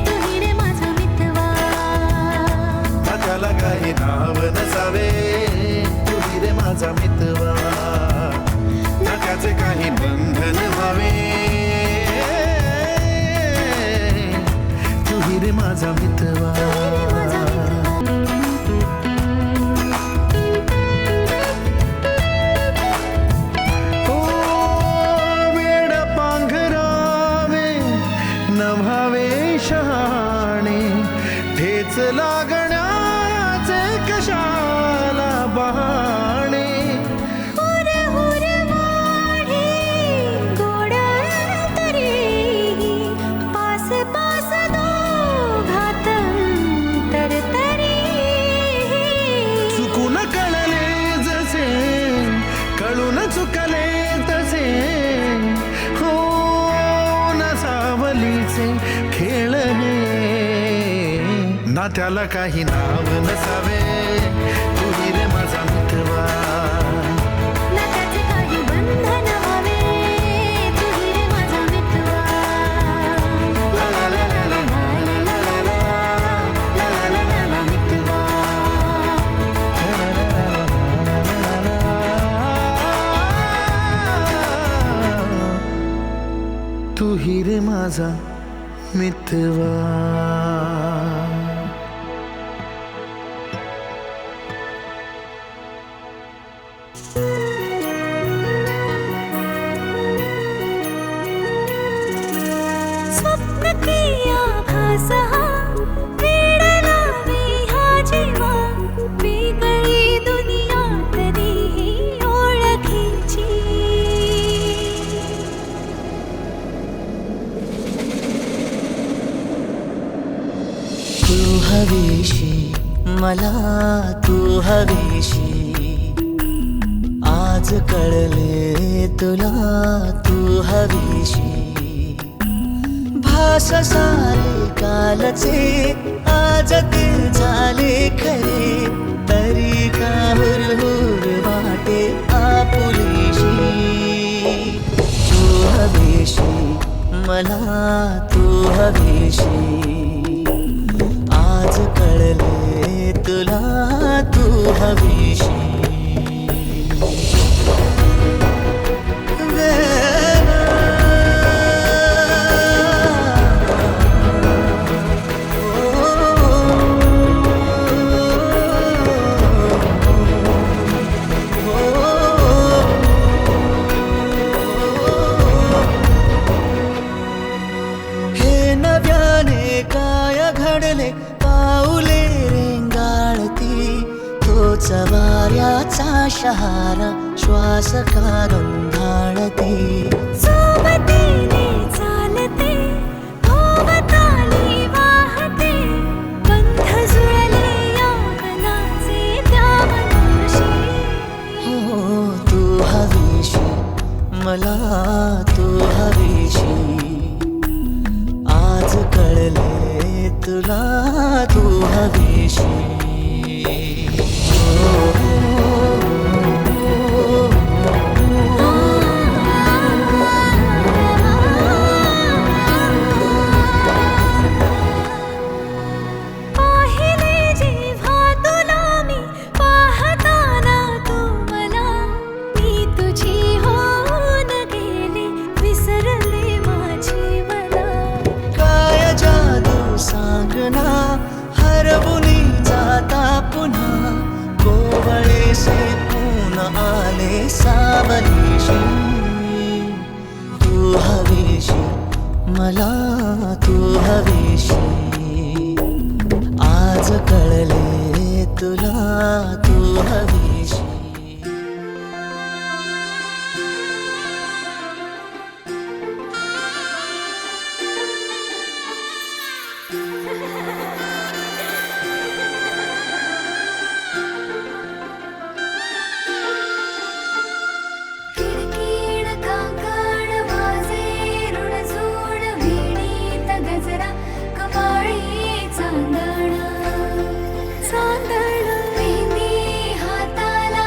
तू रे माझा मितवा ना त्याला काही नाव नसावे तू रे माझा मितवा ना त्याचे काही बंधन व्हावे तू रे माझा मितवा वेड पांघरावे नभावे शहाणे ठेच लागण्याचे कशाला बहाणे हुर हुर वाढे गोड तरी पास पास दोघात तरतरी चुकून कळले जसे कळून चुकले तसे हो नसावलीचे खेळ हे ना त्याला काही नाव नसावे तू रे माझा मितवा ना त्याचे काही बंधन व्हावे तू रे माझा मितवा ला ला ला ला ला ला ला ला ला ला ला ला मितवा तू रे माझा मितवा स्वप्न किया भासा वेड लावे हा जीवा वेगळी दुनिया तरीही ओळखीची तू हवीशी मला तू हवीशी आज कळले तुला तू हवीशी भास सारे कालचे आज ते झाले खरे तरी का हुरहुर वाटे आपुलेशी तू हवीशी मला तू हवीशी आज कळले तुला तू हवीशी हे नव्याने काय घडले पाऊले रेंगाळती तोच वाऱ्याचा शहारा श्वास का रुंधाळती सोबतीने चालते भोवताली वाहते बंध जुळले या मनाचे त्या मनाशी हो तू हवीशी मला तू हवीशी आज कळले तुला तू हवीशी अंगणा हरवुनी जाता पुन्हा कोवळेसे ऊन आले सावलीशी तू हवीशी मला तू हवीशी आज कळले तुला तू हवीशी किडकिड काकड वाजे ऋणझुण भिडीत गजरा कपाळी चांदण मेहंदी हाताला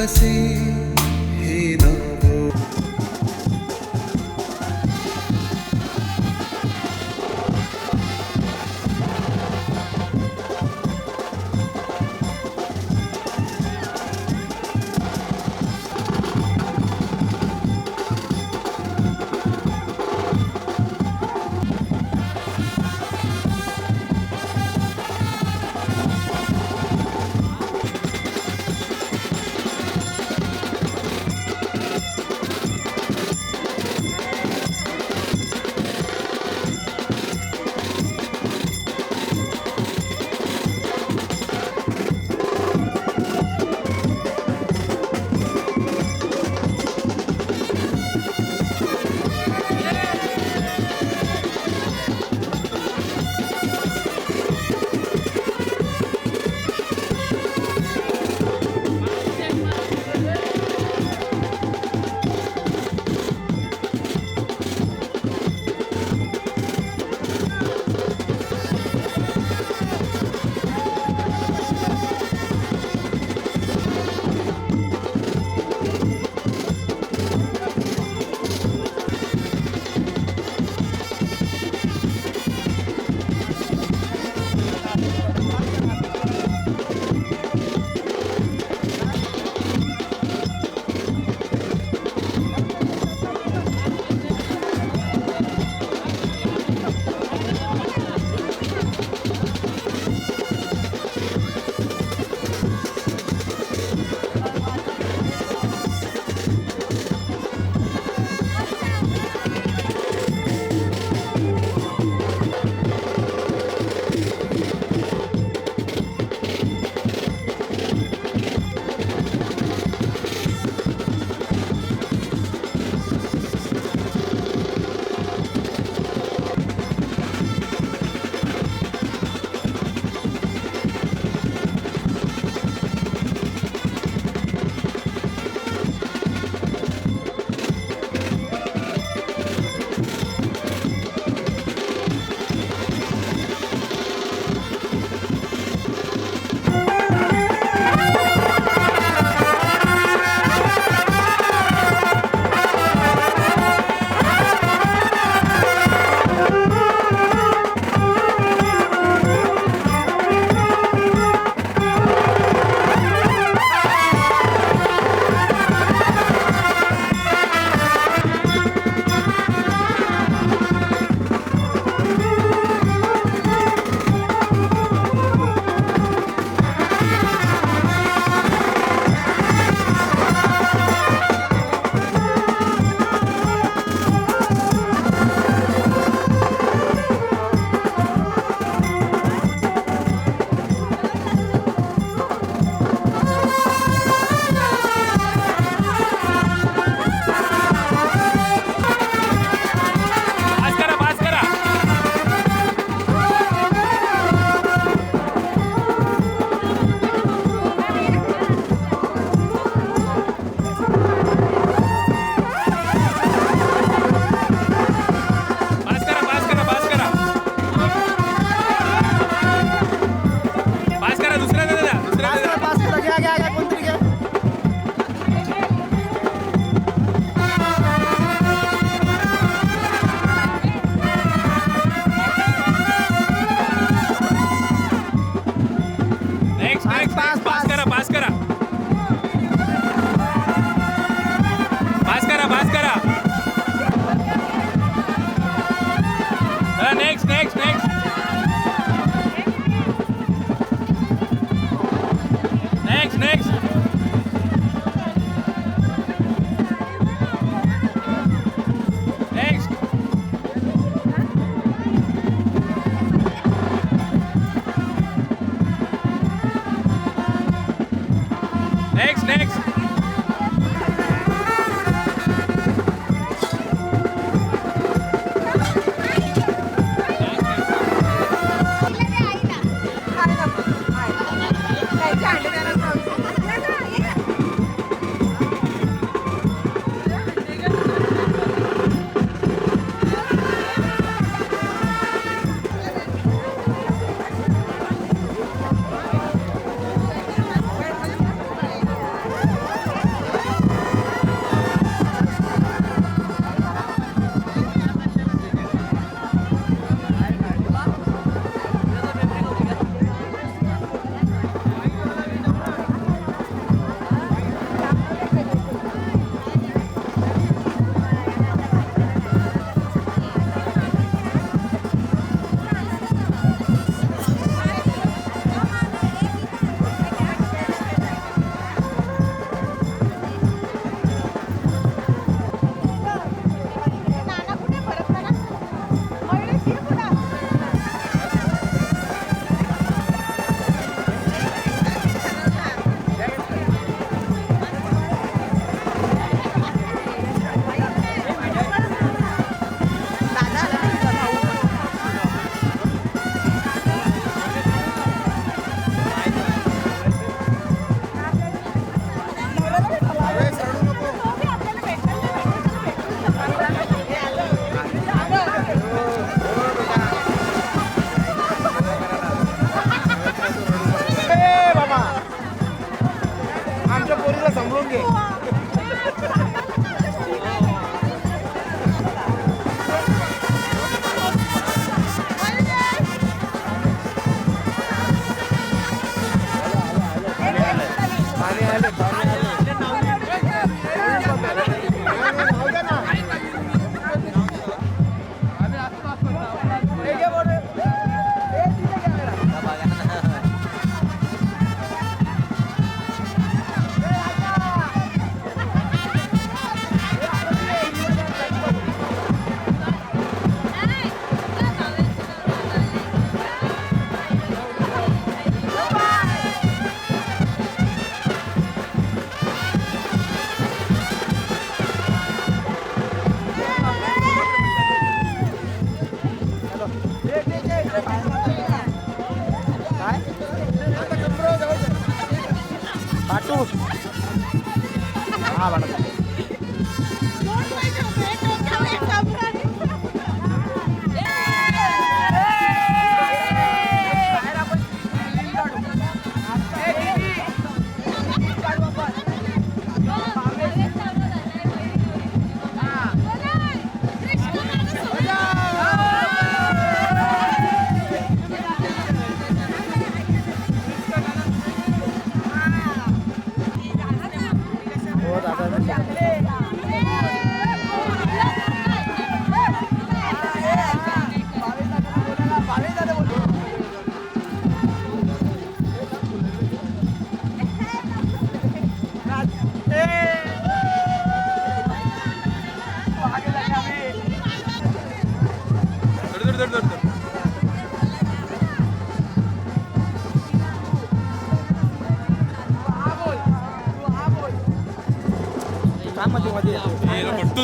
कसे हे नाव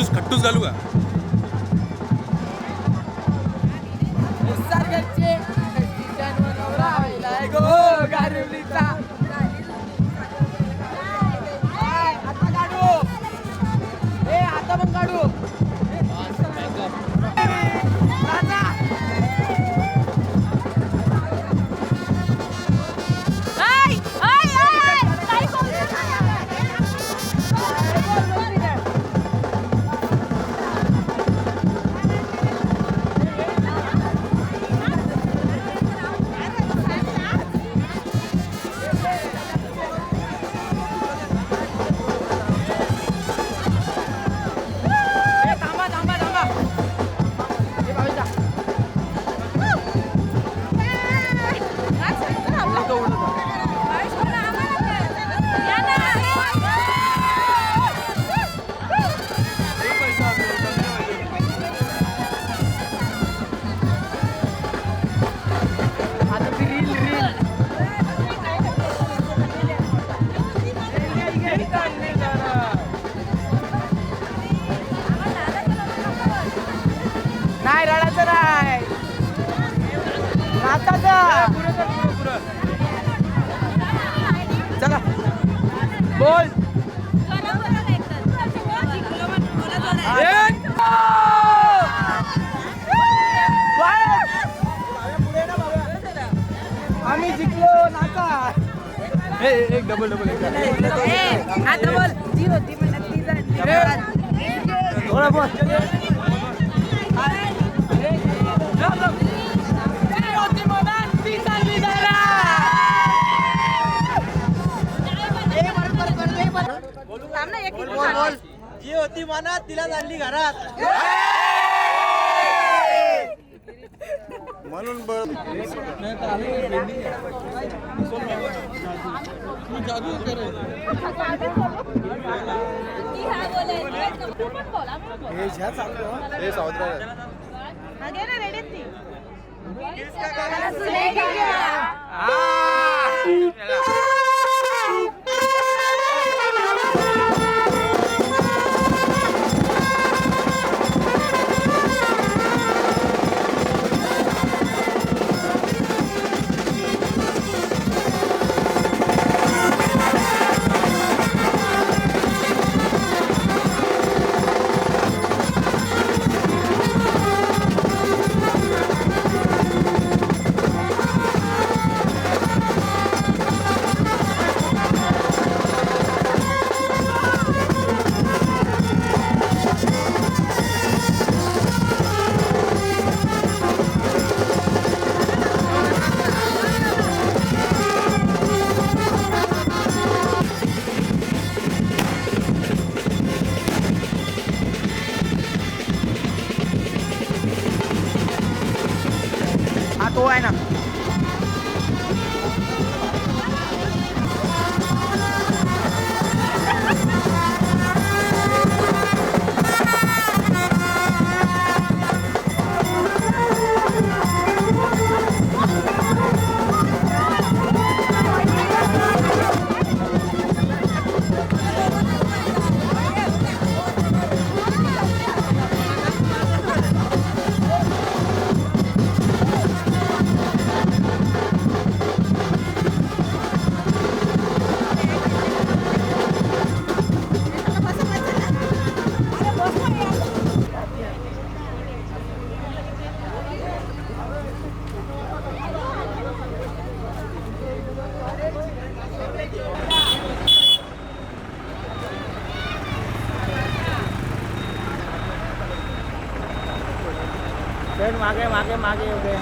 खट्टूस घालू का नाही रडायचं नाही नाचायचं चला बोल आम्ही जिंकलो नाचा एक डबल आता बोल जी होती थोडा बोल जी होती मनात तिला आणली घरात म्हणून मागे मागे मागे येऊ दे.